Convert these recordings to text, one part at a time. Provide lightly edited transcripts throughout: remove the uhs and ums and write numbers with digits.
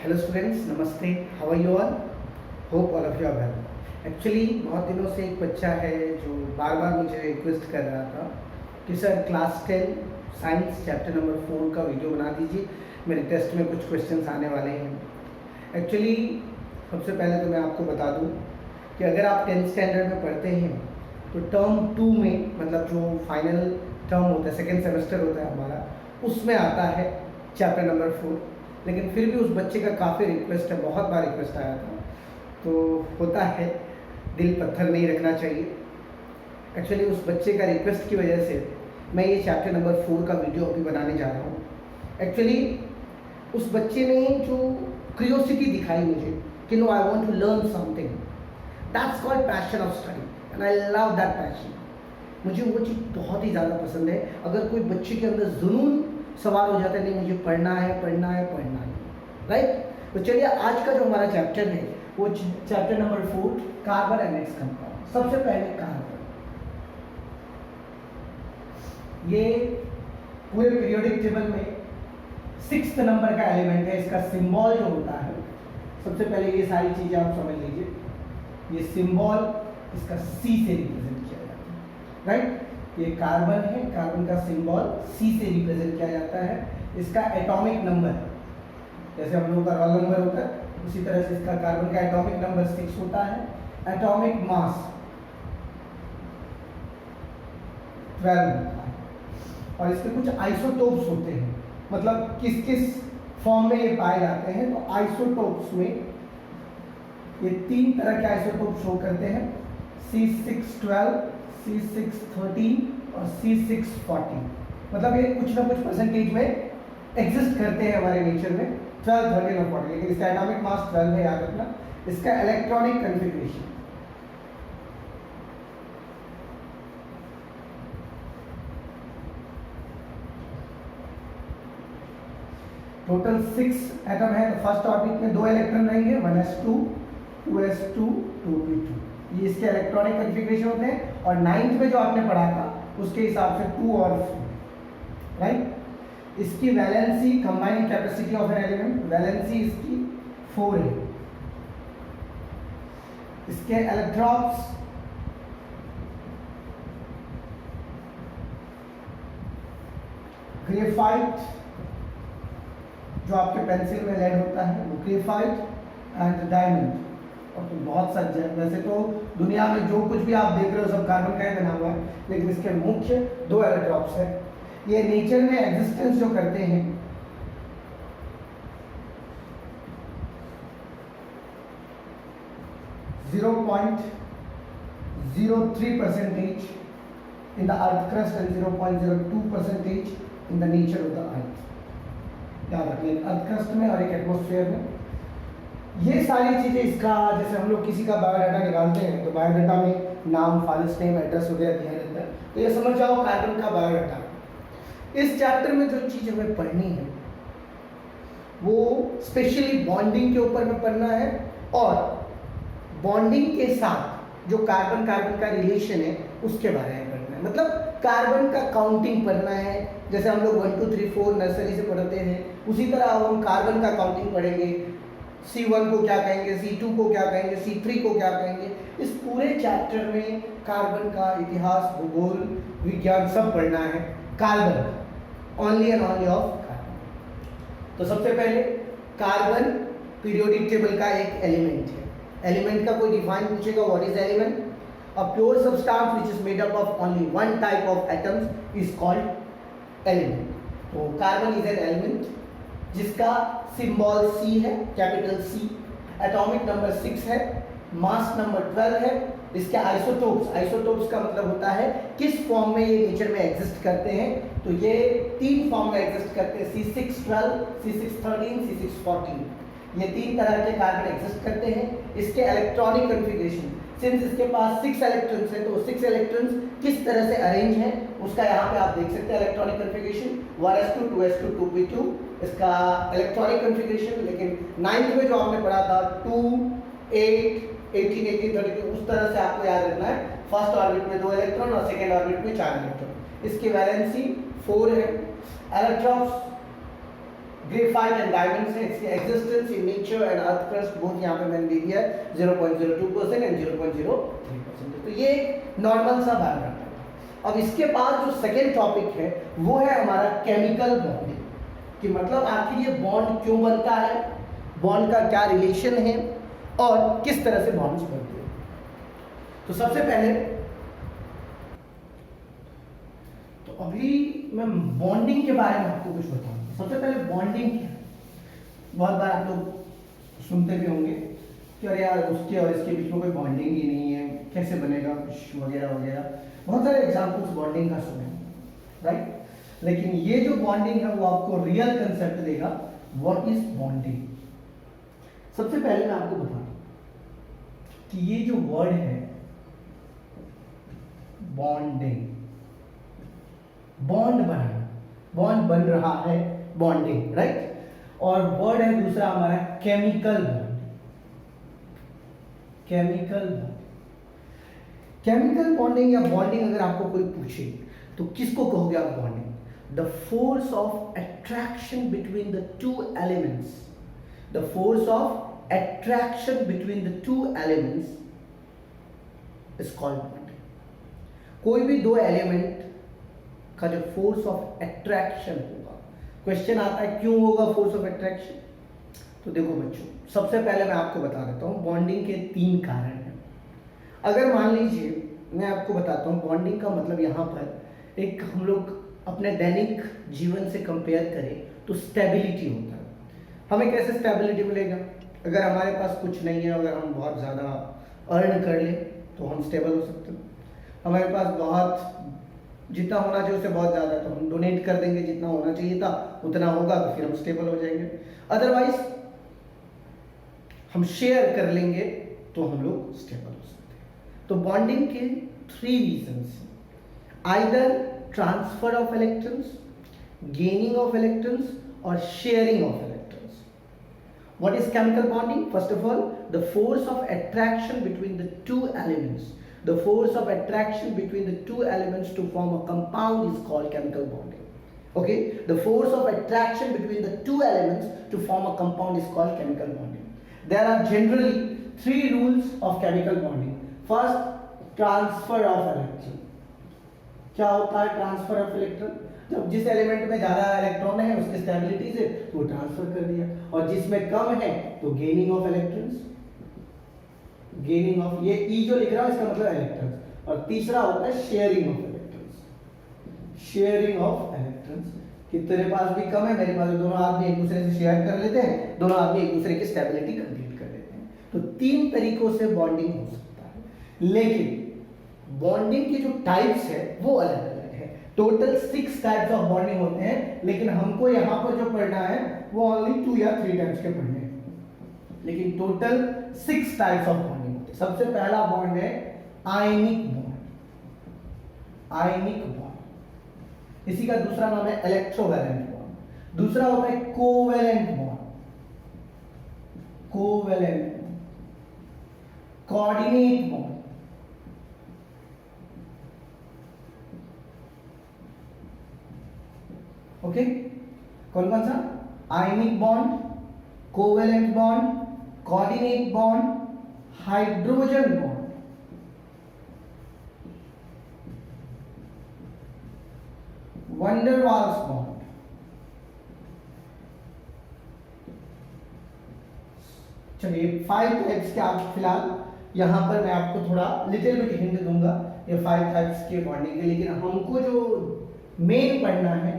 Hello students, नमस्ते। How are you all? Hope all of you are well. Actually बहुत दिनों से एक बच्चा है जो बार बार मुझे रिक्वेस्ट कर रहा था कि sir class 10 science chapter number 4 का वीडियो बना दीजिए, मेरे टेस्ट में कुछ क्वेश्चंस आने वाले हैं। एक्चुअली सबसे पहले तो मैं आपको बता दूं कि अगर आप 10th स्टैंडर्ड में पढ़ते हैं तो टर्म 2 में, मतलब जो फाइनल टर्म होता है, सेकेंड सेमेस्टर होता है हमारा, उसमें आता है चैप्टर नंबर 4। लेकिन फिर भी उस बच्चे का काफ़ी रिक्वेस्ट है, बहुत बार रिक्वेस्ट आया था, तो होता है, दिल पत्थर नहीं रखना चाहिए। एक्चुअली उस बच्चे का रिक्वेस्ट की वजह से मैं ये चैप्टर नंबर 4 का वीडियो अभी बनाने जा रहा हूँ। एक्चुअली उस बच्चे ने जो क्यूरियोसिटी दिखाई मुझे कि no, I want to learn something, that's called passion of study and I love that passion. मुझे वो चीज़ बहुत ही ज़्यादा पसंद है। अगर कोई बच्चे के अंदर जुनून सवाल हो जाता है, नहीं मुझे पढ़ना है पढ़ना है पढ़ना है, राइट। तो चलिए आज का जो हमारा चैप्टर है वो chapter number 4, carbon and its compound. सबसे पहले कार्बन, ये पूरे पीरियोडिक टेबल में 6th नंबर का एलिमेंट है। इसका सिंबल जो होता है, सबसे पहले ये सारी चीजें आप समझ लीजिए। ये सिंबल इसका C से रिप्रेजेंट किया जाता है, राइट। ये कार्बन है, कार्बन का सिंबल C से रिप्रेजेंट किया जाता है। इसका एटॉमिक नंबर, जैसे हम लोगों का रोल नंबर होता है, उसी तरह से इसका कार्बन का एटॉमिक नंबर 6 होता है। एटॉमिक मास 12 होता है। और इसके कुछ आइसोटोप्स होते हैं, मतलब किस किस फॉर्म में ये पाए जाते हैं। तो आइसोटोप्स में ये 3 तरह के आइसोटोप शो करते हैं, C612, C613 और C614। मतलब ये कुछ ना कुछ परसेंटेज में एग्जिस्ट करते हैं हमारे नेचर में, 12, 13 और 14। लेकिन इसका एटॉमिक मास 12 है, याद रखना। इसका इलेक्ट्रॉनिक कन्फिग्रेशन, टोटल 6 एटम है। तो फर्स्ट ऑर्बिट में 2 इलेक्ट्रॉन रहेंगे, 1s2, 2s2, 2p2। ये इसके इलेक्ट्रॉनिक कन्फिग्रेशन होते हैं। और 9th में जो आपने पढ़ा था उसके हिसाब से 2 और 4, राइट। इसकी valency, combined capacity of an element, valency इसकी 4 है। इसके इलेक्ट्रॉन्स ग्रेफाइट, जो आपके पेंसिल में लेड होता है वो ग्रेफाइट, एंड डायमंड। और तो बहुत सच है, वैसे तो दुनिया में जो कुछ भी आप देख रहे हो सब कार्बन का ही बना हुआ है, लेकिन इसके मुख्य 2 एलेक्ट्रॉन्स है। ये नेचर में एग्जिस्टेंस जो करते हैं, (0.03% in the earth crust and 0.02% in the nature of the earth। याद रखिए, अर्थ क्रस्ट में और एक एटमॉस्फेयर में। ये सारी चीजें, इसका जैसे हम लोग किसी का बायोडाटा निकालते हैं तो बायोडाटा में नाम, फादर्स नेम, एड्रेस वगैरह दिया रहता है। तो ये समझ जाओ कार्बन का बायोडाटा। इस चैप्टर में जो चीज हमें पढ़नी है वो स्पेशली बॉन्डिंग के ऊपर में पढ़ना है, और बॉन्डिंग के साथ जो कार्बन कार्बन का रिलेशन है उसके बारे में पढ़ना है। मतलब कार्बन का काउंटिंग पढ़ना है। जैसे हम लोग 1 2 3 4 नर्सरी से पढ़ते हैं, उसी तरह हम कार्बन का काउंटिंग पढ़ेंगे। C1 को क्या कहेंगे, C2 को क्या कहेंगे, C3 को क्या कहेंगे। इस पूरे चैप्टर में कार्बन का इतिहास, भूगोल, विज्ञान सब पढ़ना है। Carbon, only and only of carbon. तो सबसे पहले कार्बन पीरियोडिक टेबल का एक एलिमेंट है। एलिमेंट का कोई डिफाइन पूछेगा, what is element? A pure substance which is made up of only one type of atoms is called element. तो कार्बन इज एन एलिमेंट जिसका सिंबल C है, capital C। Atomic number 6 है, mass number 12 है। इसके isotopes, isotopes का मतलब होता है किस फॉर्म में ये नेचर में एग्जिस्ट करते हैं। तो ये 3 फॉर्म में एग्जिस्ट करते हैं, C612, C613, C614। ये 3 तरह के कार्बन एग्जिस्ट करते हैं। इसके इलेक्ट्रॉनिक कन्फिग्रेशन, सिंस इसके पास 6 इलेक्ट्रॉन्स हैं तो 6 इलेक्ट्रॉन्स किस तरह से अरेंज हैं उसका यहाँ पे आप देख सकते हैं। Electronic configuration 1s2, 2s2, 2p2 इसका इलेक्ट्रॉनिक कन्फिग्रेशन। लेकिन 9th में जो आपने पढ़ा था 2, 8, 18, 18, 32, उस तरह से आपको याद रखना है। फर्स्ट ऑर्बिट में 2 इलेक्ट्रॉन और सेकेंड ऑर्बिट में 4 इलेक्ट्रॉन। इसकी वैलेंसी 4 है। इलेक्ट्रॉन्स ग्रेफाइट एंड डायमंड्स है, इसकी existence in nature and earth crust both यहाँ पे मैंने दे दिया है 0.02% एंड 0.03%। तो ये एक नॉर्मल सा बायोडाटा है। अब इसके बाद जो सेकेंड टॉपिक है वो है हमारा केमिकल बॉन्डिंग, कि मतलब आखिर ये बॉन्ड क्यों बनता है, बॉन्ड का क्या रिलेशन है और किस तरह से बॉन्ड्स बनते हैं। तो सबसे पहले तो अभी मैं बॉन्डिंग के बारे में आपको कुछ बताऊंगा। सबसे पहले बॉन्डिंग क्या है, बहुत बार आप लोग सुनते भी होंगे कि अरे यार उसके और इसके बीच में कोई बॉन्डिंग ही नहीं है, कैसे बनेगा कुछ वगैरह वगैरह, बहुत सारे एग्जाम्पल्स बॉन्डिंग का सुने, राइट। लेकिन ये जो बॉन्डिंग है वो आपको रियल कंसेप्ट देगा व्हाट इज बॉन्डिंग। सबसे पहले मैं आपको बता दूं कि ये जो वर्ड है बॉन्डिंग, बॉन्ड बनाना, बॉन्ड बन रहा है, बॉन्डिंग, राइट। और वर्ड है दूसरा हमारा chemical bond, chemical bond. Chemical bonding या बॉन्डिंग अगर आपको कोई पूछे तो किसको कहोगे आप bonding? The force of attraction between the two elements, the force of attraction between the two elements is called bonding. कोई भी दो एलिमेंट का जो फोर्स ऑफ अट्रैक्शन होगा, क्वेश्चन आता है क्यों होगा फोर्स ऑफ अट्रैक्शन। तो देखो बच्चों, सबसे पहले मैं आपको बता देता हूं बॉन्डिंग के 3 कारण हैं। अगर मान लीजिए मैं आपको बताता हूं बॉन्डिंग का मतलब यहां पर एक हम लोग अपने दैनिक जीवन से कंपेयर करें तो स्टेबिलिटी होता है। हमें कैसे स्टेबिलिटी मिलेगा? अगर हमारे पास कुछ नहीं है, अगर हम बहुत ज़्यादा अर्न कर लें तो हम स्टेबल हो सकते हैं। हमारे पास बहुत जितना होना चाहिए उससे बहुत ज़्यादा है तो हम डोनेट कर देंगे, जितना होना चाहिए था उतना होगा तो फिर हम स्टेबल हो जाएंगे। अदरवाइज हम शेयर कर लेंगे तो हम लोग स्टेबल हो सकते हैं। तो बॉन्डिंग के 3 reasons, either transfer of electrons, gaining of electrons और sharing of electrons. What is chemical bonding? First of all, the force of attraction between the two elements. The force of attraction between the two elements to form a compound is called chemical bonding. Okay? The force of attraction between the two elements to form a compound is called chemical bonding. There are generally 3 rules of chemical bonding. First, transfer of electron. क्या होता है transfer of electron? जब जिस element में ज्यादा electron है उसकी stability से तो ट्रांसफर कर दिया, और जिसमें कम है तो gaining of electrons, gaining of, ये ई जो लिख रहा है इसका मतलब इलेक्ट्रॉन्स। और तीसरा होता है sharing of electrons, sharing of electrons कि तेरे पास भी कम है, मेरे पास भी, दोनों आदमी एक दूसरे से शेयर कर लेते हैं, दोनों आदमी एक दूसरे की स्टेबिलिटी कंप्लीट कर लेते हैं। तो 3 तरीकों से बॉन्डिंग हो सकता है, लेकिन बॉन्डिंग की जो टाइप्स है वो अलग अलग है। टोटल 6 टाइप्स ऑफ बॉन्डिंग होते हैं, लेकिन हमको यहाँ पर जो पढ़ना है वो ओनली 2 या 3 टाइप्स के पढ़ने हैं, लेकिन टोटल 6 टाइप्स ऑफ बॉन्डिंग होते हैं। सबसे पहला बॉन्ड है आयनिक बॉन्ड, आयनिक बॉन्ड। इसी का दूसरा नाम है इलेक्ट्रोवैलेंट बॉन्ड। दूसरा होता है covalent bond, covalent bond, coordinate bond, okay. कौन कौन सा? Ionic bond, covalent bond, coordinate bond, hydrogen bond. Van der Waals bond. चलिए 5 टाइप्स के आप फिलहाल यहां पर मैं आपको थोड़ा लिटिल बिट हिंट दूंगा ये 5 टाइप्स के बॉन्डिंग के, लेकिन हमको जो मेन पढ़ना है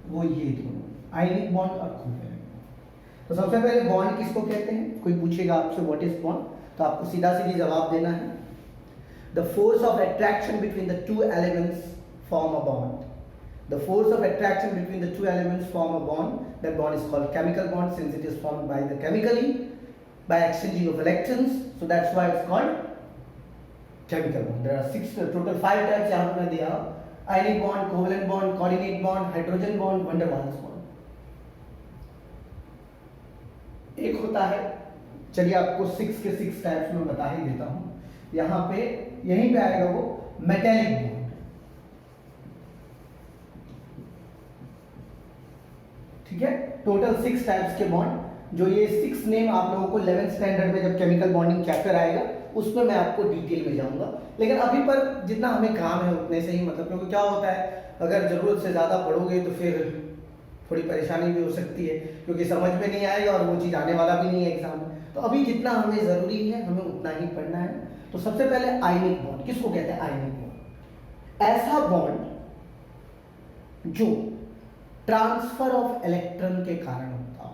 वो ये दोनों, आयनिक बॉन्ड और कोवैलेंट बॉन्ड। तो सबसे पहले बॉन्ड किसको कहते हैं? कोई पूछेगा आपसे व्हाट इज बॉन्ड, तो आपको सीधा सीधी जवाब देना है the force of attraction between the 2 elements form a bond. The force of attraction between the 2 elements form a bond. That bond is called chemical bond since it is formed by the chemically by exchanging of electrons. So that's why it's called chemical bond. There are 6 total 5 types यहाँ पर दिया: ionic bond, covalent bond, coordinate bond, hydrogen bond, van der Waals bond. एक होता है, चलिए आपको 6 के 6 types में बता ही देता हूँ। यहाँ पे यहीं पे आएगा वो मेटेलिक बॉन्ड। ठीक है, तो टोटल 6 टाइप्स के बॉन्ड, जो ये 6 नेम आप लोगों को 11th स्टैंडर्ड में जब केमिकल बॉन्डिंग चैप्टर आएगा उसमें मैं आपको डिटेल में जाऊंगा, लेकिन अभी पर जितना हमें काम है उतने से ही, मतलब क्योंकि क्या होता है अगर जरूरत से ज़्यादा पढ़ोगे तो फिर थोड़ी परेशानी भी हो सकती है, क्योंकि समझ में नहीं आएगा और वो चीज़ आने वाला भी नहीं है एग्जाम में। तो अभी जितना हमें ज़रूरी है हमें उतना ही पढ़ना है। तो सबसे पहले आयनिक बॉन्ड किसको कहते हैं? आयनिक बॉन्ड ऐसा बॉन्ड जो ट्रांसफर ऑफ इलेक्ट्रॉन के कारण होता है।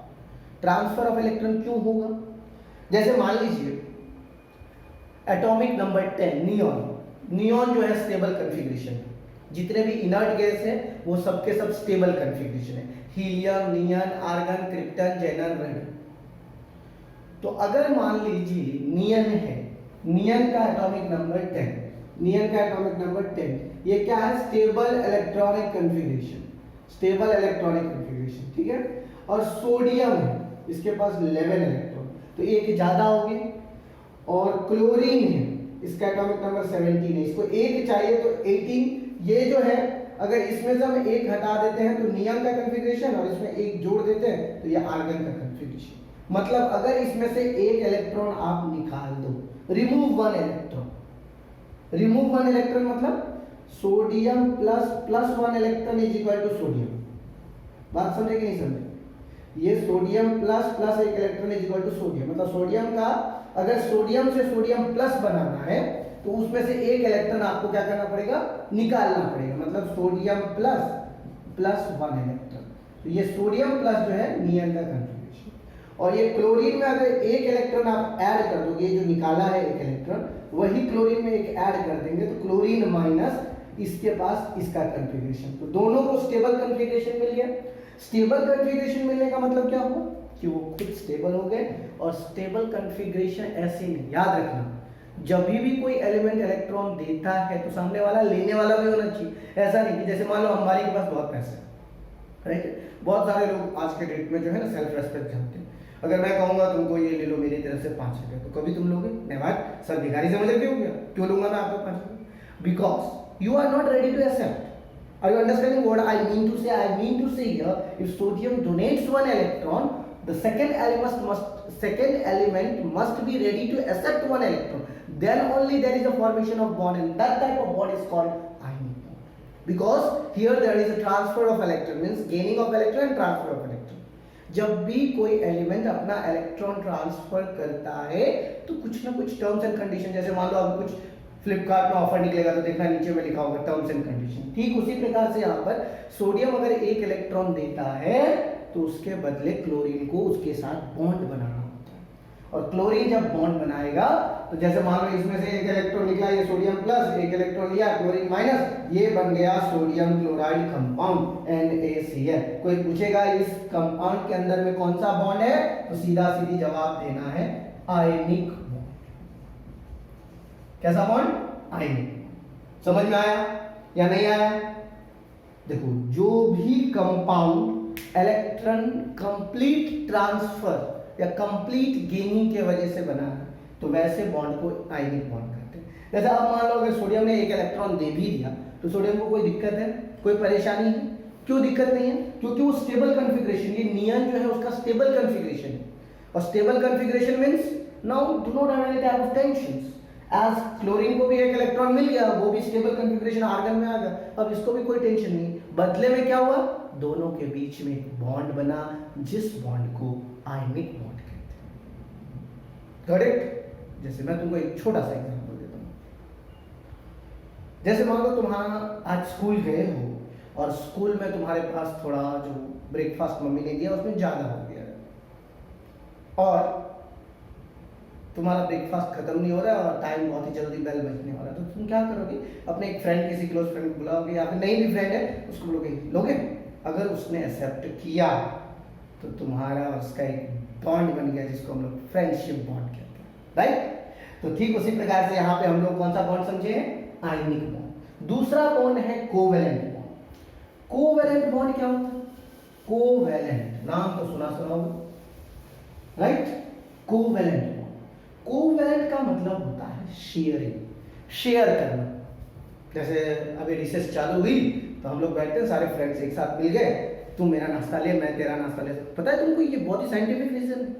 ट्रांसफर ऑफ इलेक्ट्रॉन क्यों होगा? जैसे मान लीजिए एटॉमिक नंबर 10 नियॉन, नियॉन जो है स्टेबल कॉन्फ़िगरेशन है, जितने भी इनर्ट गैस है वो सबके सब स्टेबल कॉन्फ़िगरेशन है, हीलियम, नियन, आर्गन, क्रिप्टन, जेनन, रेडियम। तो अगर मान लीजिए नियन है, नियन का एटॉमिक नंबर 10, नियन का एटॉमिक नंबर 10, ये क्या है? Stable electronic configuration, stable electronic configuration, ठीक है। और सोडियम है, इसके पास 11 इलेक्ट्रॉन, तो एक ज्यादा हो गए। और क्लोरीन है, इसका एटॉमिक नंबर 17 है, इसको एक चाहिए तो 18। ये जो है अगर इसमें से हम एक हटा देते हैं तो नियन का कॉन्फ़िगरेशन और इसमें एक जोड़ देते हैं तो ये आर्गन का कॉन्फ़िगरेशन। मतलब अगर इसमें से एक इलेक्ट्रॉन आप निकाल दो, remove one electron, remove one electron मतलब sodium plus 1 electron is equal to sodium. बात समझे कि नहीं समझे? ये सोडियम प्लस एक electron is equal to sodium, मतलब सोडियम का अगर सोडियम से सोडियम प्लस बनाना है तो उसमें से एक इलेक्ट्रॉन आपको क्या करना पड़ेगा? निकालना पड़ेगा, मतलब सोडियम प्लस 1 इलेक्ट्रॉन। तो ये सोडियम प्लस जो है नियन का कॉन्फ़िगरेशन। और ये क्लोरीन में अगर एक इलेक्ट्रॉन आप ऐड कर दोगे, जो निकाला है एक इलेक्ट्रॉन, वही क्लोरीन में एक ऐड कर देंगे तो क्लोरीन माइनस इसके पास इसका कॉन्फ़िगरेशन, तो दोनों को स्टेबल कॉन्फ़िगरेशन मिल गया। स्टेबल कॉन्फ़िगरेशन मिलने का मतलब क्या हुआ कि वो खुद स्टेबल हो गए। और स्टेबल कॉन्फ़िगरेशन ऐसे नहीं, याद रखना, जब भी कोई एलिमेंट इलेक्ट्रॉन देता है तो सामने वाला लेने वाला भी होना चाहिए। ऐसा नहीं कि जैसे मान लो हमारे के पास बहुत पैसे हैं, राइट, बहुत सारे लोग आज के डेट में जो है ना सेल्फ रेस्पेक्ट चाहते हैं। अगर मैं कहूंगा तुमको ये ले लो मेरी तरफ से 5 रुपये, तो कभी तुम लोगे? नहीं भाई, सर भिखारी समझ रहे हो क्या? क्यों लूंगा मैं आपको 5 रुपये? Because you are not ready to accept. Are you understanding what I mean to say? I mean to say here, if sodium donates 1 electron, the second element must be ready to accept 1 electron. Then only there is a formation of bond, and that type of bond is called ionic bond. Because here there is a transfer of electron, means gaining of electron and transfer of electron. जब भी कोई element अपना electron transfer करता है तो कुछ ना कुछ टर्म्स एंड कंडीशन, जैसे मान लो अभी कुछ फ्लिपकार्ट में ऑफर निकलेगा तो देखना नीचे में लिखा होगा टर्म्स एंड कंडीशन। ठीक उसी प्रकार से यहाँ पर सोडियम अगर एक इलेक्ट्रॉन देता है तो उसके बदले क्लोरीन को उसके साथ बॉन्ड बनाना होता है। और क्लोरीन जब बॉन्ड बनाएगा तो जैसे मान लो इसमें से एक इलेक्ट्रॉन निकला, ये सोडियम प्लस, एक इलेक्ट्रॉन लिया क्लोरीन माइनस, ये बन गया सोडियम क्लोराइड कंपाउंड NaCl। कोई पूछेगा इस कंपाउंड के अंदर में कौन सा बॉन्ड है, तो सीधा सीधी जवाब देना है आयनिक बॉन्ड। कैसा बॉन्ड? आयनिक। समझ में आया या नहीं आया? देखो, जो भी कंपाउंड इलेक्ट्रॉन कंप्लीट ट्रांसफर या कंप्लीट गेनिंग के वजह से बना है तो वैसे बॉन्ड को आयनिक बॉन्ड कहते हैं। जैसे अब मान लो अगर सोडियम ने एक इलेक्ट्रॉन दे भी दिया तो सोडियम को कोई दिक्कत है, कोई परेशानी है? क्यों दिक्कत नहीं है? क्योंकि वो स्टेबल कॉन्फ़िगरेशन, ये नियन जो है उसका स्टेबल कॉन्फ़िगरेशन है। और stable configuration means now do not have any type of tensions. As chlorine को भी एक इलेक्ट्रॉन मिल गया, वो भी स्टेबल कॉन्फ़िगरेशन आर्गन में आ गया, अब इसको भी कोई टेंशन नहीं। बदले में क्या हुआ? दोनों के बीच में एक बॉन्ड बना जिस बॉन्ड को आयनिक बॉन्ड कहते हैं। करेक्ट? जैसे मैं तुमको एक छोटा सा एग्जांपल देता हूं। जैसे मान लो तुम्हारा आज स्कूल गए हो और स्कूल में तुम्हारे पास थोड़ा जो ब्रेकफास्ट मम्मी ने दिया उसमें ज्यादा हो गया और तुम्हारा ब्रेकफास्ट खत्म नहीं हो रहा है और टाइम बहुत ही जल्दी बेल बजने वाला है, तो तुम क्या करोगे? अपने एक फ्रेंड, किसी क्लोज फ्रेंड को बुलाओगे या फिर नहीं भी फ्रेंड है उसको लोगे। अगर उसने एक्सेप्ट किया तो तुम्हारा उसका एक बॉन्ड बन गया जिसको हम लोग फ्रेंडशिप बॉन्ड कहते हैं, राइट? तो ठीक उसी प्रकार से यहाँ पे हम लोग कौन सा बॉन्ड समझे हैं? Ionic bond. दूसरा बॉन्ड है कोवेलेंट बॉन्ड। कोवेलेंट बॉन्ड क्या होता है? कोवेलेंट नाम तो सुना होगा, राइट? कोवेलेंट बॉन्ड, कोवेलेंट का मतलब होता है शेयरिंग, शेयर करना। जैसे अभी रिसर्च चालू हुई तो हम लोग बैठते हैं सारे फ्रेंड्स एक साथ मिल गए तू मेरा नाश्ता ले, मैं तेरा नाश्ता ले। पता है तुमको, ये बहुत ही साइंटिफिक रीजन है।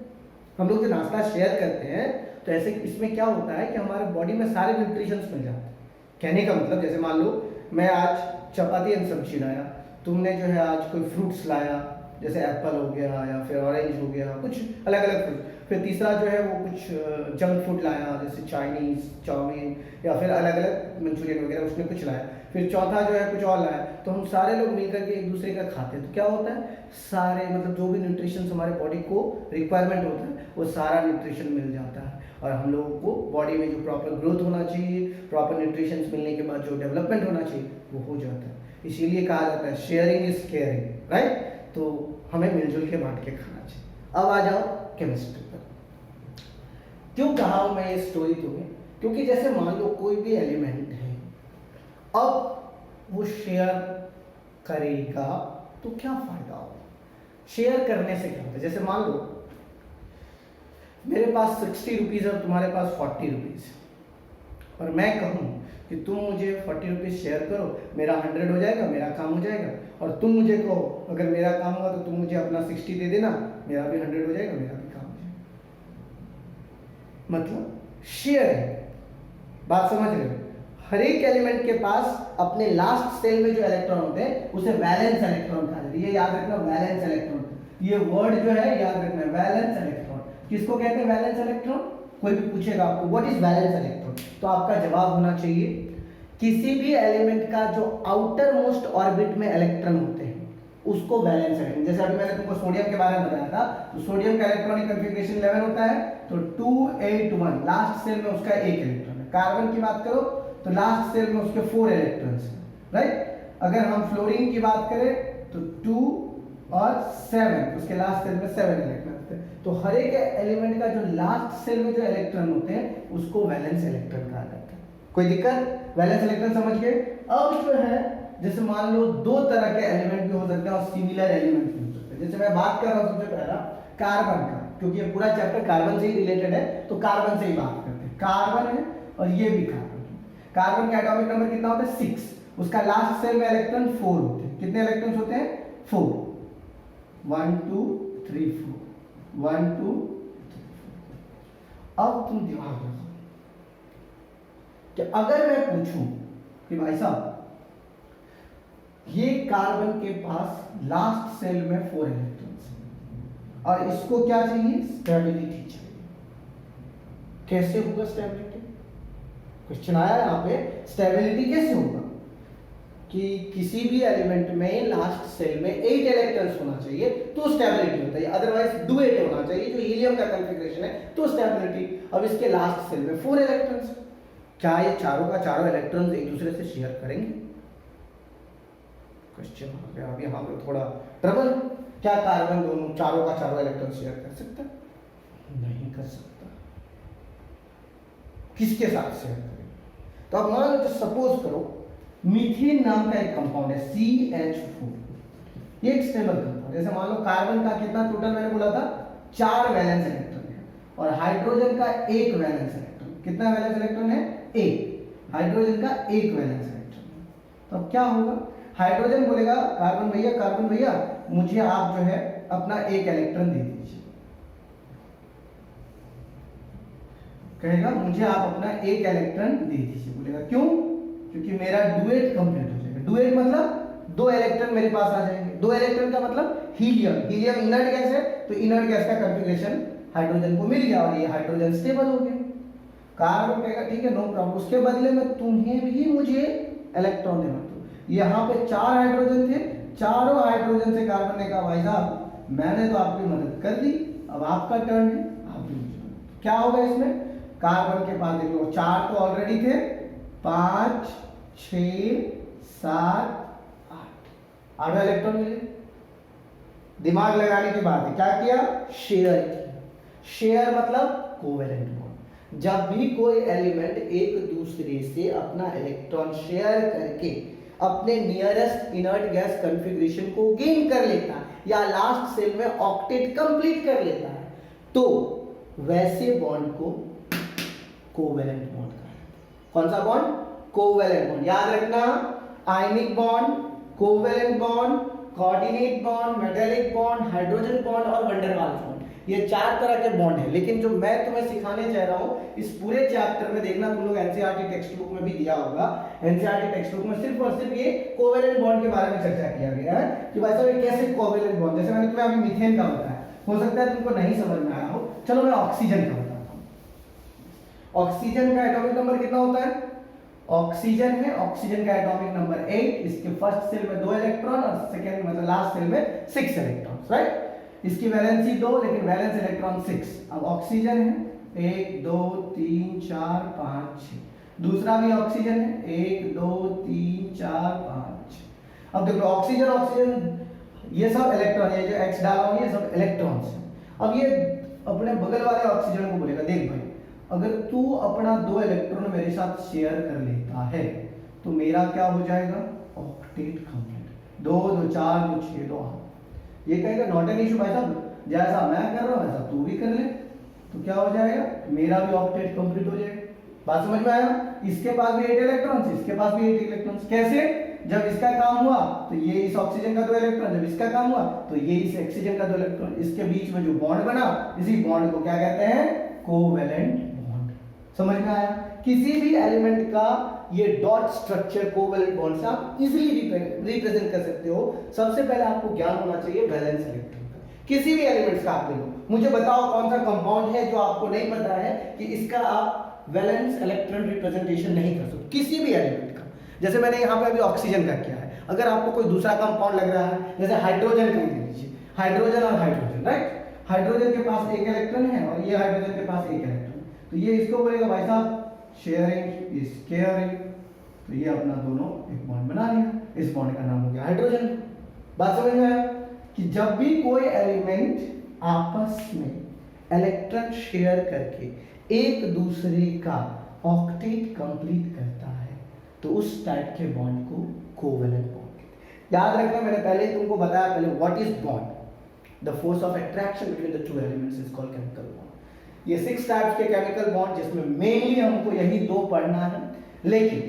हम लोग जो नाश्ता शेयर करते हैं तो ऐसे इसमें क्या होता है कि हमारे बॉडी में सारे न्यूट्रिशंस मिल जाते हैं। कहने का मतलब, जैसे मान लो मैं आज चपाती एंड सब्जी लाया, तुमने जो है आज कोई फ्रूट्स लाया, जैसे एप्पल हो गया या फिर ऑरेंज हो गया, कुछ अलग अलग फ्रूट। फिर तीसरा जो है वो कुछ जंक फूड लाया, जैसे चाइनीज, चाउमीन या फिर अलग अलग मंचूरियन वगैरह, उसने कुछ लाया। फिर चौथा जो है कुछ और लाया, तो हम सारे लोग मिलकर के एक दूसरे का खाते हैं। तो क्या होता है, सारे मतलब जो भी न्यूट्रिशन हमारे बॉडी को रिक्वायरमेंट होता है वो सारा न्यूट्रिशन मिल जाता है, और हम लोगों को बॉडी में जो प्रॉपर ग्रोथ होना चाहिए, प्रॉपर न्यूट्रिशन मिलने के बाद जो डेवलपमेंट होना चाहिए वो हो जाता है। इसीलिए कहा जाता है शेयरिंग इज केयरिंग, राइट। तो हमें मिलजुल के बांट के खाना चाहिए। अब आ जाओ केमिस्ट्री पर। क्यों कहा हूं मैं ये स्टोरी तुम्हें, क्योंकि जैसे मान लो कोई भी एलिमेंट है, अब वो शेयर करेगा तो क्या फायदा होगा। शेयर करने से क्या होता है, जैसे मान लो मेरे पास 60 रुपीज़ और तुम्हारे पास 40 रुपीज़, और मैं कहूँ कि तुम मुझे 40 रुपीज़ शेयर करो, मेरा 100 हो जाएगा, मेरा काम हो जाएगा। और तुम मुझे कहो अगर मेरा काम हुआ तो तुम मुझे अपना 60 दे देना, मेरा भी 100 हो जाएगा, मेरा भी काम हो जाएगा। मतलब शेयर है, बात समझ रहे हो। हर एक एलिमेंट के पास अपने लास्ट सेल में जो इलेक्ट्रॉन होते हैं उसे वैलेंस इलेक्ट्रॉन कहा जाता है। ये याद रखना, वैलेंस इलेक्ट्रॉन, ये वर्ड जो है याद रखना, वैलेंस इलेक्ट्रॉन। किसको कहते हैं वैलेंस इलेक्ट्रॉन? कोई भी पूछेगा आपको व्हाट इज वैलेंस इलेक्ट्रॉन, तो आपका जवाब होना चाहिए किसी भी एलिमेंट का जो आउटर मोस्ट ऑर्बिट में इलेक्ट्रॉन होते हैं उसको वैलेंस इलेक्ट्रॉन। जैसे अभी मैंने तुमको सोडियम के बारे में बताया था, तो सोडियम का इलेक्ट्रॉनिक कॉन्फ़िगरेशन 11 होता है, तो 281 लास्ट सेल में उसका एक इलेक्ट्रॉन है। कार्बन की बात करो तो लास्ट सेल में उसके 4 इलेक्ट्रॉन्स हैं, राइट। अगर हम फ्लोरीन की बात करें तो 2 और 7, उसके लास्ट सेल में 7 इलेक्ट्रॉन होते हैं। तो हर एक एलिमेंट का जो लास्ट सेल में जो इलेक्ट्रॉन होते हैं उसको वैलेंस इलेक्ट्रॉन कहा जाता है। कोई दिक्कत? वैलेंस इलेक्ट्रॉन समझ गए। अब जो है जैसे मान लो दो तरह के एलिमेंट भी हो सकते हैं और सिमिलर एलिमेंट भी हो सकते हैं। जैसे मैं बात कर रहा हूं सबसे पहला कार्बन का, क्योंकि ये पूरा चैप्टर कार्बन से ही रिलेटेड है, तो कार्बन से ही बात करते हैं। कार्बन है और ये भी कार्बन है। कार्बन का एटॉमिक नंबर कितना होता है? 6। उसका लास्ट सेल में इलेक्ट्रॉन 4 होते हैं। कितने इलेक्ट्रॉन्स होते हैं? 4। 1 2 3 4 1 2 3 4। अब तुम दिमाग लगाओ कि अगर मैं पूछूं कि भाई साहब ये कार्बन के पास लास्ट सेल में 4 इलेक्ट्रॉन्स हैं और इसको क्या चाहिए? स्टेबिलिटी चाहिए। कैसे होगा स्टेबिलिटी? क्वेश्चन आया यहाँ पे, स्टेबिलिटी कैसे होगा? कि किसी भी एलिमेंट में लास्ट सेल में 8 इलेक्ट्रॉन्स होना चाहिए तो स्टेबिलिटी होता है, अदरवाइज डुएट होना चाहिए जो हीलियम का कॉन्फ़िगरेशन है तो स्टेबिलिटी। अब इसके लास्ट सेल में 4 इलेक्ट्रॉन्स, क्या ये चारों का चारों इलेक्ट्रॉन्स एक दूसरे से शेयर करेंगे? क्वेश्चन आ गया। अब यहाँ पे थोड़ा ट्रबल, क्या कार्बन दोनों चारों का चारों इलेक्ट्रॉन शेयर कर सकता है? नहीं कर सकता। किसके साथ शेयर करेगा? तो अब मान लो सपोज करो मीथेन नाम का एक कंपाउंड है CH4, ये एक स्टेबल कंपाउंड। जैसे मान लो कार्बन का कितना टोटल मैंने बोला था? 4 वैलेंस इलेक्ट्रॉन है और हाइड्रोजन का 1 वैलेंस इलेक्ट्रॉन। कितना वैलेंस इलेक्ट्रॉन है? 1। हाइड्रोजन का 1 वैलेंस इलेक्ट्रॉन। तो अब क्या होगा? हाइड्रोजन बोलेगा कार्बन भैया मुझे आप जो है अपना 1 इलेक्ट्रॉन दे दीजिए। कहेगा मुझे आप अपना 1 इलेक्ट्रॉन दे दीजिए। बोलेगा क्यों? क्योंकि मेरा डुएट कंप्लीट हो जाएगा। डुएट मतलब 2 इलेक्ट्रॉन मेरे पास आ जाएंगे। 2 इलेक्ट्रॉन का मतलब हीलियम। हीलियम इनर्ट गैस है तो इनर्ट गैस का कॉन्फ़िगरेशन हाइड्रोजन को मिल गया और ये हाइड्रोजन स्टेबल हो गया। कार्बन कहेगा ठीक है नो प्रॉब्लम, उसके बदले में तुम्हें भी मुझे इलेक्ट्रॉन देना। तो यहाँ पे 4 हाइड्रोजन थे, चारों हाइड्रोजन से कार्बन ने कहा भाई साहब मैंने तो आपकी मदद कर दी, अब आपका टर्न है, आप भी मुझे। क्या होगा इसमें? कार्बन के पास देख लो 4 तो ऑलरेडी थे, 5 6 7 8 इलेक्ट्रॉन मिले। दिमाग लगाने की बात है, क्या किया? शेयर किया। शेयर मतलब कोवेलेंट बॉन्ड। जब भी कोई एलिमेंट एक दूसरे से अपना इलेक्ट्रॉन शेयर करके अपने नियरेस्ट इनर्ट गैस कॉन्फ़िगरेशन को गेन कर लेता है या लास्ट सेल में ऑक्टेट कंप्लीट कर लेता है तो वैसे बॉन्ड को कोवेलेंट बॉन्ड कहा जाता है। कौन सा बॉन्ड? Covalent bond. याद रखना, ionic bond, covalent bond, coordinate bond, metallic bond, hydrogen bond और वैन डर वाल्स बॉन्ड, ये 4 तरह के बॉन्ड है। लेकिन जो मैं तुम्हें सिखाने चाह रहा हूँ इस पूरे चैप्टर में, देखना तुम लोग एनसीईआरटी टेक्स्ट बुक में भी दिया होगा, एनसीईआरटी टेक्स्ट बुक में सिर्फ और सिर्फ ये कोवेलेंट बॉन्ड के बारे में चर्चा किया गया है कि भाई साहब ये कैसे कोवेलेंट बॉन्ड, जैसे मैंने तुम्हें अभी मीथेन का बताया, हो सकता है तुमको नहीं समझ में आया हो। चलो मैं ऑक्सीजन का बताता हूँ। ऑक्सीजन का एटॉमिक नंबर कितना होता है? ऑक्सीजन है, ऑक्सीजन का एटॉमिक नंबर 8, इसके फर्स्ट सेल में 2 इलेक्ट्रॉन और सेकंड मतलब लास्ट सेल में 6 इलेक्ट्रॉन्स, राइट। इसकी वैलेंसी 2 लेकिन वैलेंस इलेक्ट्रॉन 6। अब ऑक्सीजन है 1 2 3 4 5 6, दूसरा भी ऑक्सीजन है 1 2 3 4 5 6। अब देखो ऑक्सीजन ऑक्सीजन ये सब इलेक्ट्रॉन है, जो X डाला हूं ये सब इलेक्ट्रॉन्स हैं। अब ये अपने बगल वाले ऑक्सीजन को बोलेगा देख भाई अगर तू अपना 2 इलेक्ट्रॉन मेरे साथ शेयर कर लेता है तो मेरा क्या हो जाएगा? Octet complete. 2 2 4 2 6 2 8। ये कहेगा नॉट एन इशू भाई साहब, जैसा मैं कर रहा हूं वैसा तू भी कर ले, तो क्या हो जाएगा? मेरा भी ऑक्टेट कंप्लीट हो जाएगा। बात समझ में आया? इसके पास भी 8 इलेक्ट्रॉन्स, इसके पास भी 8 इलेक्ट्रॉन्स। कैसे? जब इसका काम हुआ तो ये इस ऑक्सीजन का 2 इलेक्ट्रॉन, जब इसका काम हुआ तो ये इस ऑक्सीजन का 2 इलेक्ट्रॉन, इसके बीच में जो बॉन्ड बना इसी बॉन्ड को क्या कहते हैं? Covalent bond. समझ में आया? किसी भी एलिमेंट का ये डॉट स्ट्रक्चर कोवेलेंट बॉन्ड से आप इजीली रिप्रेजेंट कर सकते हो। सबसे पहले आपको ज्ञान होना चाहिए वैलेंस इलेक्ट्रॉन का। किसी भी एलिमेंट्स का आप ले लो, मुझे बताओ कौन सा कंपाउंड है जो आपको नहीं पता है कि इसका आप वैलेंस इलेक्ट्रॉन रिप्रेजेंटेशन नहीं कर सकते, किसी भी एलिमेंट का। जैसे मैंने यहाँ पे अभी ऑक्सीजन का किया है, अगर आपको कोई दूसरा कंपाउंड लग रहा है, जैसे हाइड्रोजन का ले लीजिए, हाइड्रोजन और हाइड्रोजन, राइट। हाइड्रोजन के पास 1 इलेक्ट्रॉन है और ये हाइड्रोजन के पास 1 इलेक्ट्रॉन, तो ये इसको बोलेगा भाई साहब शेयरिंग इज केयरिंग, तो ये अपना दोनों एक बॉन्ड बना लिया, इस बॉन्ड का नाम हो गया हाइड्रोजन। बात समझ में आया कि जब भी कोई एलिमेंट आपस में इलेक्ट्रॉन शेयर करके एक दूसरे का ऑक्टेट कंप्लीट करता है तो उस टाइप के बॉन्ड को कोवेलेंट बॉन्ड। याद रखना मैंने पहले ही तुमको बताया पहले what is bond, the force of attraction between the 2 elements is called chemical bond. ये 6 टाइप्स के केमिकल बॉन्ड जिसमें मेनली हमको यही 2 पढ़ना है, लेकिन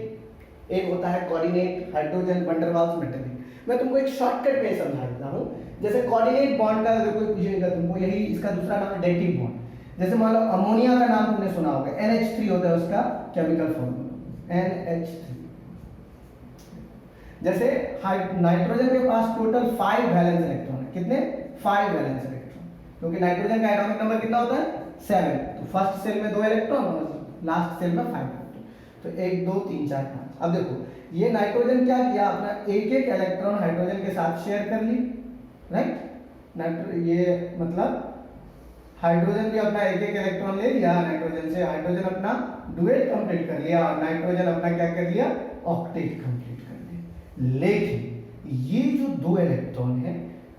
एक होता है coordinate, hydrogen, van der Waals, metallic. मैं तुमको एक शॉर्टकट में समझा देता हूं। जैसे कोऑर्डिनेट बॉन्ड का अगर कोई पूछेगा तुमको, यही इसका दूसरा नाम है डेटिव बॉन्ड। जैसे मान लो अमोनिया का नाम तुमने सुना होगा, NH3 होता है उसका केमिकल फॉर्मूला NH3। जैसे नाइट्रोजन के पास टोटल 5 वैलेंस इलेक्ट्रॉन है, कितने? 5 वैलेंस इलेक्ट्रॉन, क्योंकि नाइट्रोजन का एटॉमिक नंबर कितना होता है? 7, तो फर्स्ट सेल में 2 इलेक्ट्रॉन और लास्ट सेल में 5 इलेक्ट्रॉन, तो 1 2 3 4 5। अब देखो ये नाइट्रोजन क्या किया, अपना एक इलेक्ट्रॉन हाइड्रोजन के साथ शेयर कर ली, राइट। ये मतलब हाइड्रोजन भी अपना एक इलेक्ट्रॉन ले लिया नाइट्रोजन से, हाइड्रोजन अपना डुएट कंप्लीट कर लिया और नाइट्रोजन अपना क्या कर लिया? ऑक्टेट कंप्लीट कर लिया। लेकिन ये जो 2 इलेक्ट्रॉन है,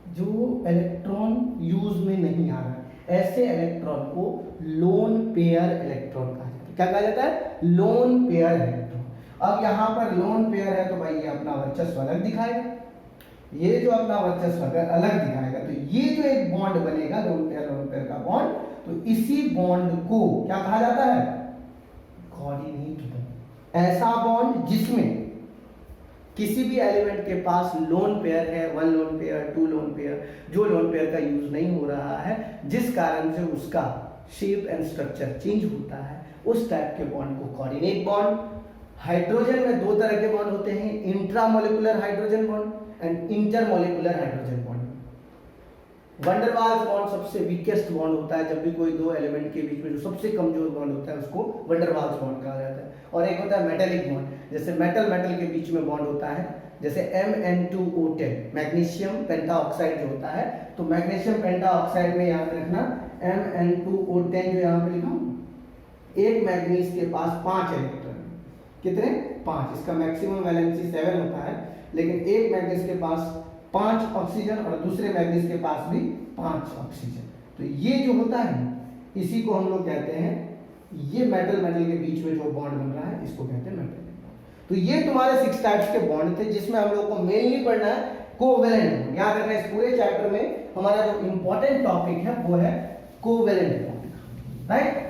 जो इलेक्ट्रॉन यूज में नहीं आ रहा है, ऐसे इलेक्ट्रॉन को लोन पेयर इलेक्ट्रॉन कहा जाता है। क्या कहा जाता है? Lone pair electron. अब यहाँ पर लोन पेयर है तो भाई ये अपना वर्चस्व अलग दिखाएगा, ये जो अपना वर्चस्व अलग दिखाएगा, तो ये जो एक बॉन्ड बनेगा लोन पेयर का बॉन्ड, तो इसी बॉन्ड को क्या कहा जाता है? Coordinate bond. ऐसा बॉन्ड जिसमें किसी भी एलिमेंट के पास लोन पेयर है, 1 लोन पेयर, 2 लोन पेयर, जो लोन पेयर का यूज नहीं हो रहा है, जिस कारण से उसका शेप एंड स्ट्रक्चर चेंज होता है, उस टाइप के बॉन्ड को कोऑर्डिनेट बॉन्ड। हाइड्रोजन में 2 तरह के बॉन्ड होते हैं, intramolecular hydrogen bond and intermolecular hydrogen bond. Van der Waals bond सबसे वीकेस्ट बॉन्ड होता है, जब भी कोई 2 एलिमेंट के बीच में जो सबसे कमजोर बॉन्ड होता है उसको वैन डर वाल्स बॉन्ड कहा जाता है। और एक होता है मेटालिक बॉन्ड, जैसे मेटल मेटल के बीच में बॉन्ड होता है, जैसे MN2O10 मैग्नीशियम पेंटाऑक्साइड जो होता है, तो मैग्नीशियम पेंटाऑक्साइड में याद रखना MN2O10 जो यहाँ पे लिखा हूं, एक मैग्नीज के पास 5 इलेक्ट्रॉन, कितने? 5। इसका मैक्सिमम वैलेंसी 7 होता है, लेकिन एक मैग्नीज के पास 5 ऑक्सीजन और दूसरे मैग्नीज के पास भी 5 ऑक्सीजन। तो ये जो होता है इसी को हम लोग कहते हैं, ये मेटल मेटल के बीच में जो बॉन्ड बन रहा है इसको कहते हैं मेटल बॉन्ड। तो ये तुम्हारे 6 टाइप्स के बॉन्ड थे, जिसमें हम लोग को मेनली पढ़ना है कोवेलेंट बॉन्ड। याद रखना इस पूरे चैप्टर में हमारा जो इंपॉर्टेंट टॉपिक है वो है covalent bond, right.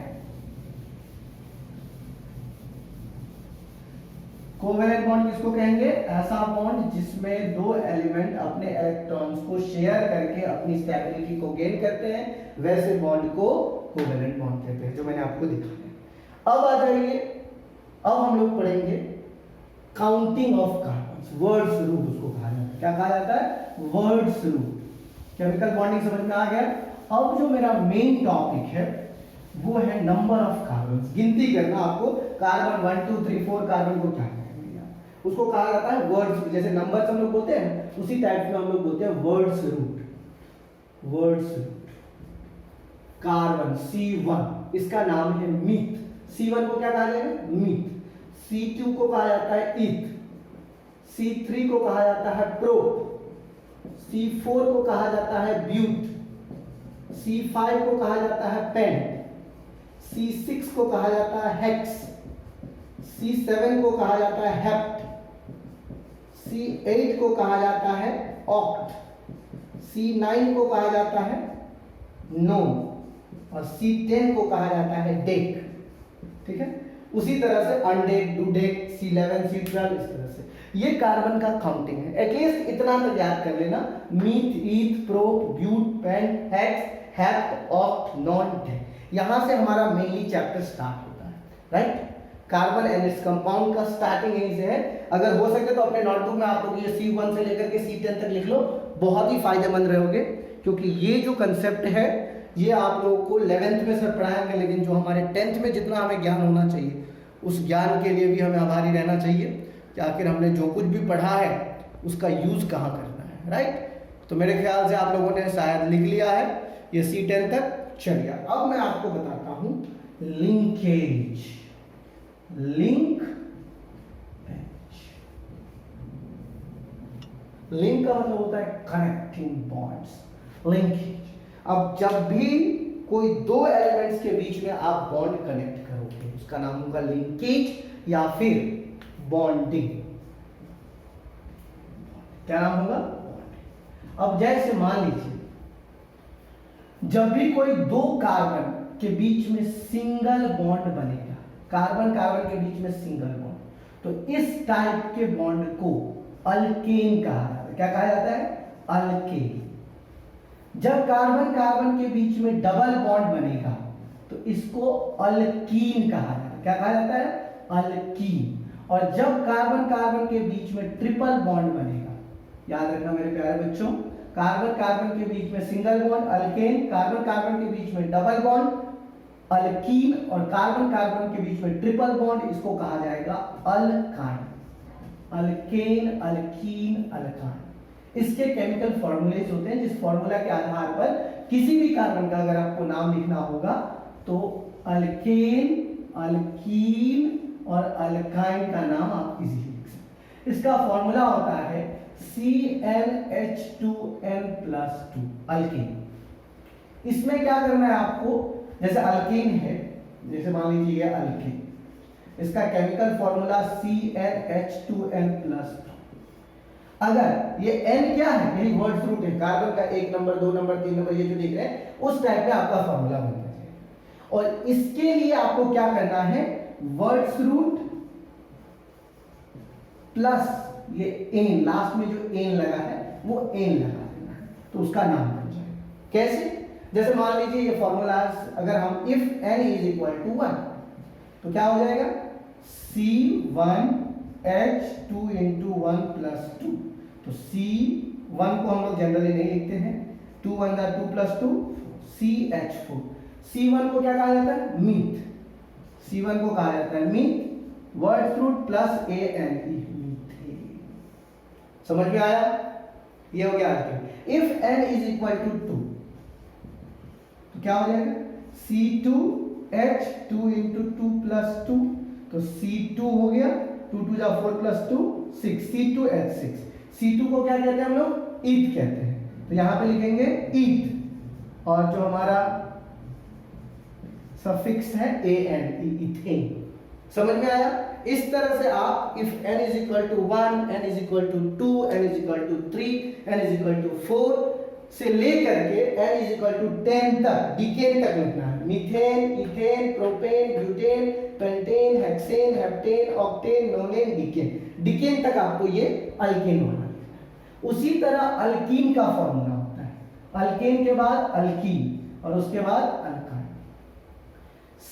Covalent bond किसको कहेंगे? ऐसा बॉन्ड जिसमें दो एलिमेंट अपने इलेक्ट्रॉन्स को शेयर करके अपनी स्टेबिलिटी को गेन करते हैं, वैसे बॉन्ड को कोवेलेंट बॉन्ड कहते हैं, जो मैंने आपको दिखाया। अब आ जाइए, अब हम लोग पढ़ेंगे counting of carbons, words rule उसको कहा जाता है। क्या कहा जाता है? Words rule. केमिकल बॉन्डिंग समझ में आ गया। अब जो मेरा मेन टॉपिक है वो है नंबर ऑफ कार्बन्स, गिनती करना आपको। कार्बन 1 2 3 4 कार्बन को क्या कहेंगे? उसको कहा जाता है वर्ड्स। जैसे नंबर्स हम लोग बोलते हैं उसी टाइप में हम लोग बोलते हैं words root. Words root carbon C1, इसका नाम है मीथ। C1 को क्या कहा जाएगा? मीथ। C2 को कहा जाता है ईथ। C3 को कहा जाता है प्रोप। C4 को कहा जाता है ब्यूट। C5 को कहा जाता है पेंट। C6 को कहा जाता है हेक्स। C7 को कहा जाता है हेप्ट। C8 को कहा जाता है ऑक्ट। C9 को कहा जाता है नोन और C10 को कहा जाता है डेक। ठीक है, उसी तरह से अनडेक, डूडेक, C11, C12, इस तरह से ये कार्बन का काउंटिंग है। एटलीस्ट इतना तो याद कर लेना, meth, eth, prop, but, pent, hex, hept, oct, non, dec. यहां से हमारा मेनली चैप्टर स्टार्ट होता है, right. Carbon and its compound का स्टार्टिंग यहीं से है। अगर हो सके तो अपने नोटबुक में आप लोग ये C1 से लेकर के C10 तक लिख लो, बहुत ही फायदेमंद रहोगे, क्योंकि ये जो कंसेप्ट है ये आप लोगों को 11th में सर पढ़ाएंगे, लेकिन जो हमारे 10th में जितना हमें ज्ञान होना चाहिए उस ज्ञान के लिए भी हमें आभारी रहना चाहिए कि आखिर हमने जो कुछ भी पढ़ा है उसका यूज कहाँ करना है, राइट। तो मेरे ख्याल से आप लोगों ने शायद लिख लिया है ये C10 तक। चलिए अब मैं आपको बताता हूं लिंकेज। लिंक लिंक का मतलब होता है कनेक्टिंग बॉन्ड्स, लिंकेज। अब जब भी कोई दो एलिमेंट्स के बीच में आप बॉन्ड कनेक्ट करोगे उसका नाम होगा लिंकेज या फिर बॉन्डिंग। क्या नाम होगा? बॉन्डिंग। अब जैसे मान लीजिए जब भी कोई दो कार्बन के बीच में सिंगल बॉन्ड बनेगा, कार्बन कार्बन के बीच में सिंगल बॉन्ड, तो इस टाइप के बॉन्ड को अल्केन कहा जाता है। क्या कहा जाता है? अल्केन। जब कार्बन कार्बन के बीच में डबल बॉन्ड बनेगा तो इसको अल्कीन कहा जाता है। क्या कहा जाता है? अल्कीन। और जब कार्बन कार्बन के बीच में ट्रिपल बॉन्ड बनेगा, याद रखना मेरे प्यारे बच्चों, कार्बन कार्बन के बीच में single bond alkane, carbon carbon के बीच में डबल बॉन्ड अल्कीन, और कार्बन कार्बन के बीच में ट्रिपल बॉन्ड, इसको कहा जाएगा अल्काइन। Alkane, alkyne, alkyne. इसके केमिकल फॉर्मूलेज होते हैं जिस फॉर्मूला के आधार पर किसी भी कार्बन का अगर आपको नाम लिखना होगा तो अल्केन, अल्कीन और अल्काइन का नाम आप इजीली लिख सकते हैं। इसका फॉर्मूला होता है CnH2n+2 अल्केन। इसमें क्या करना है आपको, जैसे अल्केन है, जैसे मान लीजिए ये अल्केन, इसका केमिकल फॉर्मूला CnH2n+2। अगर ये n क्या है, यही वर्ड्स रूट है, कार्बन का 1 नंबर 2 नंबर 3 नंबर ये जो देख रहे हैं उस टाइप में आपका फॉर्मूला बनता है। और इसके लिए आपको क्या करना है, वर्ड्स रूट प्लस ये एन, लास्ट में जो एन लगा है वो एन लगा देना है, तो उसका नाम बन जाएगा। कैसे? जैसे मान लीजिए ये फॉर्मूला अगर हम if n is equal to 1 तो क्या हो जाएगा, C1H2 इंटू 1 प्लस 2। तो C1 को हम लोग जनरली नहीं लिखते हैं, 2 1 दा 2 प्लस 2 CH4। C1 को क्या कहा जाता है? मीथ। C1 को कहा जाता है meth, word root plus ANE, methane. समझ में आया? ये हो गया। If n is equal to 2 तो क्या हो जाएगा, C2H2 इंटू 2 प्लस 2, तो C2 हो गया, 2 2 जा 4 प्लस 2 6, C2H6। C2 को क्या कहते हैं हम लोग? ईथ कहते हैं, तो यहां पे लिखेंगे ईथ, और जो हमारा सफिक्स है ANE, इथेन। समझ में आया? इस तरह से आप if n is equal to 1, n is equal to 2, n is equal to 3, n is equal to 4, से लेकर के n इज इक्वल टू 10 तक, डिकेन तक लिखना है। Methane, ethane, propane, butane, pentane, hexane, heptane, octane, नोलेन, डिकेन, डिकेन तक आपको ये अल्केन बनाना है। उसी तरह अल्कीन का फॉर्मूला होता है, अल्केन के बाद अल्कीन और उसके बाद अल्काइन,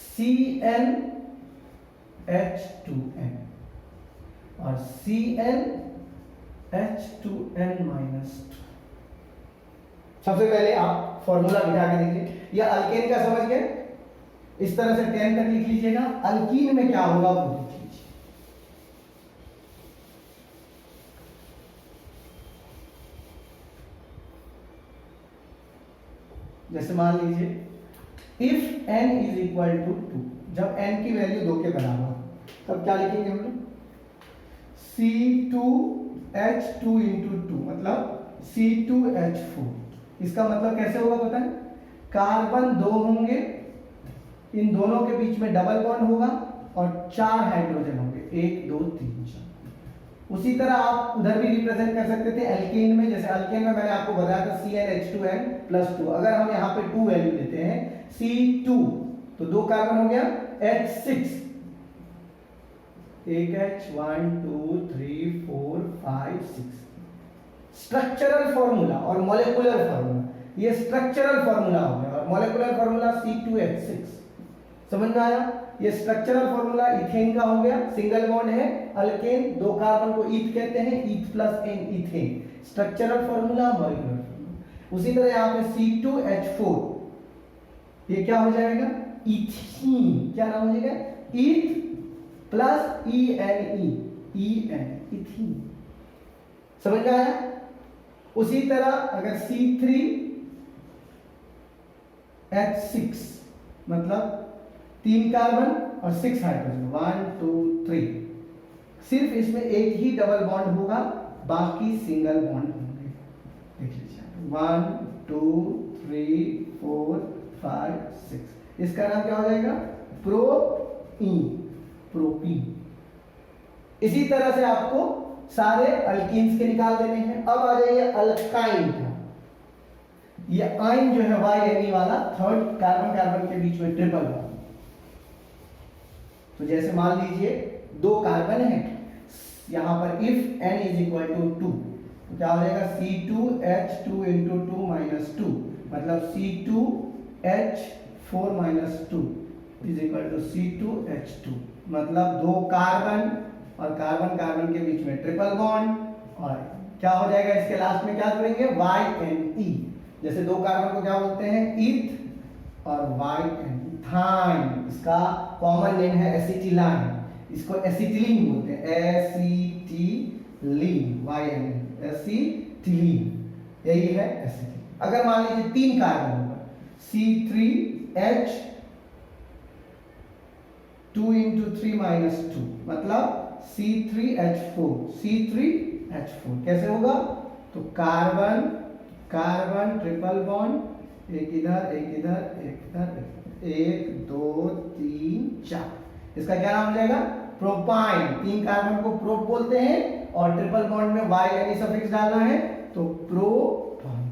CnH2n और CnH2n-2। सबसे पहले आप फॉर्मूला बिठा के देखिए, या अल्केन का समझ गए, इस तरह से 10 तक लिख लीजिएगा। अल्कीन में क्या होगा वो लिख लीजिए। जैसे मान लीजिए if n is equal to 2, जब n की वैल्यू 2 के बराबर तब क्या लिखेंगे हम लोग, C2H2 इंटू 2 मतलब C2H4। इसका मतलब कैसे होगा पता है, कार्बन 2 होंगे, इन दोनों के बीच में डबल बॉन्ड होगा और 4 हाइड्रोजन होंगे, 1 2 3 4। उसी तरह आप उधर भी रिप्रेजेंट कर सकते थे एल्केन में, जैसे एल्केन में मैंने आपको बताया था CnH2n+2। अगर हम यहाँ पे 2 वैल्यू देते हैं C2 तो 2 कार्बन हो गया, H6, एक H, 1 2 3 4 5 6। स्ट्रक्चरल फॉर्मूला और मॉलिक्यूलर फॉर्मूला, ये स्ट्रक्चरल फॉर्मूला हो गया और मॉलिक्यूलर फॉर्मूला C2H6। समझ में आया? ये स्ट्रक्चरल फॉर्मूला इथेन का हो गया, सिंगल बॉन्ड है, अल्केन, 2 कार्बन को ईथ कहते हैं, eth plus n ethane, structural formula, molecular formula. उसी तरह यहाँ पे C2H4, ये क्या हो जाएगा, इथीन। क्या नाम हो जाएगा, ईथ प्लस ENE, इथीन। समझ में आया? उसी तरह अगर C3H6 मतलब 3 कार्बन और 6 हाइड्रोजन, 1 2 3, सिर्फ इसमें एक ही डबल बॉन्ड होगा, बाकी सिंगल बॉन्ड होंगे। देख लीजिए 1 2 3 4 5 6, इसका नाम क्या हो जाएगा, प्रोपीन। इसी तरह से आपको सारे अल्कीन्स के निकाल देने हैं। अब आ जाइए अल्काइन का। ये आइन जो है YNE वाला, थर्ड कार्बन कार्बन के बीच में ट्रिपल बॉन्ड। तो जैसे मान लीजिए 2 कार्बन है, यहां पर if n is equal to 2 तो क्या हो जाएगा, C2H2 इंटू 2 माइनस 2 मतलब C2H4 minus 2 is equal to C2H2 मतलब 2 कार्बन और कार्बन कार्बन के बीच में ट्रिपल बॉन्ड, और क्या हो जाएगा इसके लास्ट में क्या जोड़ेंगे, YNE। जैसे 2 कार्बन को क्या बोलते हैं, ईथ और YN, इथाइन। इसका कॉमन नेम है एसिटिलाइन, इसको एसिटिलीन बोलते हैं, एसिटिलीन, YN, एसिटिलीन, यही है एसिटिलीन। अगर मान लीजिए 3 कार्बन होगा, C3H2 इंटू 3 माइनस 2 मतलब C3H4, C3H4 कैसे होगा, तो कार्बन कार्बन ट्रिपल बॉन्ड, एक इधर एक इधर एक इधर, 1 2 3 4, इसका क्या नाम हो जाएगा, प्रोपाइन। 3 कार्बन को प्रोप बोलते हैं और ट्रिपल बॉन्ड में YNE सफिक्स डालना है तो प्रोपाइन।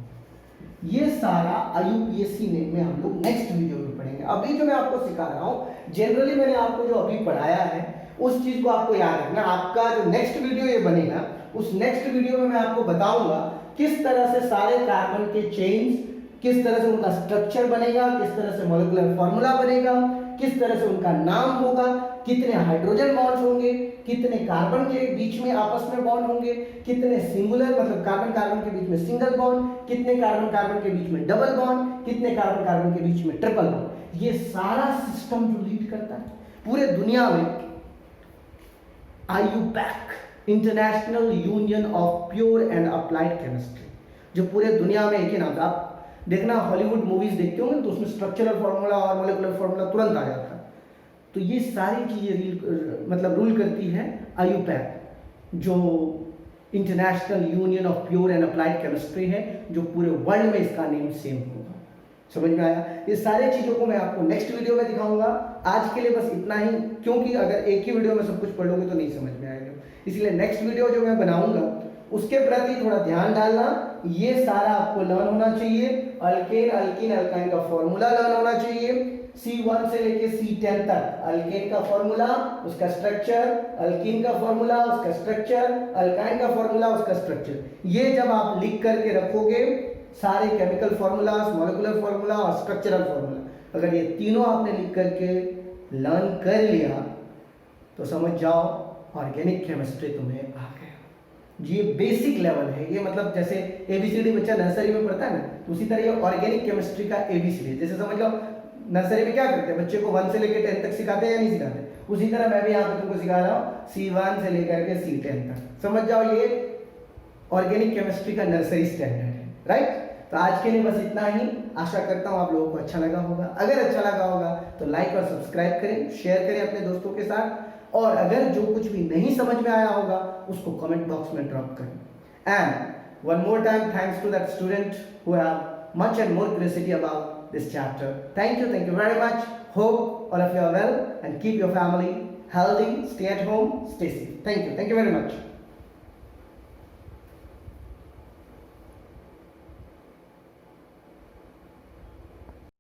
ये सारा IUPAC में हम लोग नेक्स्ट वीडियो में पढ़ेंगे। अभी जो मैं आपको सिखा रहा हूँ, जनरली मैंने आपको जो अभी पढ़ाया है उस चीज को आपको याद रखना। आपका जो नेक्स्ट वीडियो ये बनेगा, उस नेक्स्ट वीडियो में मैं आपको बताऊंगा किस तरह से सारे कार्बन के चेन्स, किस तरह से उनका स्ट्रक्चर बनेगा, किस तरह से मॉलिक्यूलर फॉर्मूला बनेगा, किस तरह से उनका नाम होगा, कितने हाइड्रोजन बॉन्ड्स होंगे, कितने कार्बन के बीच में आपस में बॉन्ड होंगे, कितने सिंगुलर मतलब कार्बन कार्बन के बीच में सिंगल बॉन्ड, कितने कार्बन कार्बन के बीच में डबल बॉन्ड, कितने कार्बन कार्बन के बीच में ट्रिपल बॉन्ड। ये सारा सिस्टम जो लीड करता है पूरे दुनिया में IUPAC, international union of pure and applied chemistry, जो पूरे दुनिया में एक ही नाम था। आप देखना हॉलीवुड मूवीज देखते होंगे तो उसमें स्ट्रक्चरल फार्मूला और मॉलिक्यूलर फार्मूला तुरंत आ जाता है। तो ये सारी चीजें मतलब रूल करती है IUPAC, जो international union of pure and applied chemistry है, जो पूरे वर्ल्ड में इसका नेम सेम होगा। समझ में आया? ये सारी चीजों को मैं आपको नेक्स्ट वीडियो में दिखाऊंगा। आज के लिए बस इतना ही, क्योंकि अगर एक ही वीडियो में सब कुछ पढ़ोगे तो नहीं समझ में आएगा। इसलिए नेक्स्ट वीडियो जो मैं बनाऊंगा उसके प्रति थोड़ा ध्यान डालना, ये सारा आपको लर्न होना चाहिए। अल्केन अल्कीन अल्काइन का फॉर्मूला लर्न होना चाहिए। C1 से लेके C10 तक अल्केन का फॉर्मूला, उसका स्ट्रक्चर, अल्कीन का फॉर्मूला, उसका स्ट्रक्चर, अल्काइन का फॉर्मूला, उसका स्ट्रक्चर। ये जब आप लिख करके रखोगे सारे केमिकल फॉर्मूलाज, मॉलिक्यूलर फॉर्मूला और स्ट्रक्चरल फॉर्मूला, अगर ये तीनों आपने लिख करके लर्न कर लिया तो समझ जाओ ऑर्गेनिक केमिस्ट्री तुम्हें आ गया। ये बेसिक लेवल है। ये मतलब जैसे एबीसीडी बच्चा नर्सरी में पढ़ता है ना, तो उसी तरह ये ऑर्गेनिक केमिस्ट्री का एबीसीडी है। जैसे समझ लो नर्सरी में क्या करते हैं, बच्चे को 1 से लेकर 10 तक सिखाते हैं या नहीं सिखाते, उसी तरह मैं भी यहाँ पे तुमको सिखा रहा हूँ C1 से लेकर के C10 तक। समझ जाओ ये ऑर्गेनिक केमिस्ट्री का नर्सरी स्टैंडर्ड है, राइट। तो आज के लिए बस इतना ही। आशा करता हूँ आप लोगों को अच्छा लगा होगा। अगर अच्छा लगा होगा तो लाइक और सब्सक्राइब करें, शेयर करें अपने दोस्तों के साथ, और अगर जो कुछ भी नहीं समझ में आया होगा उसको कमेंट बॉक्स में ड्रॉप करें। And one more time thanks to that student who have much and more curiosity about this chapter. Thank you very much. Hope all of you are well and keep your family healthy. Stay at home, stay safe. Thank you very much.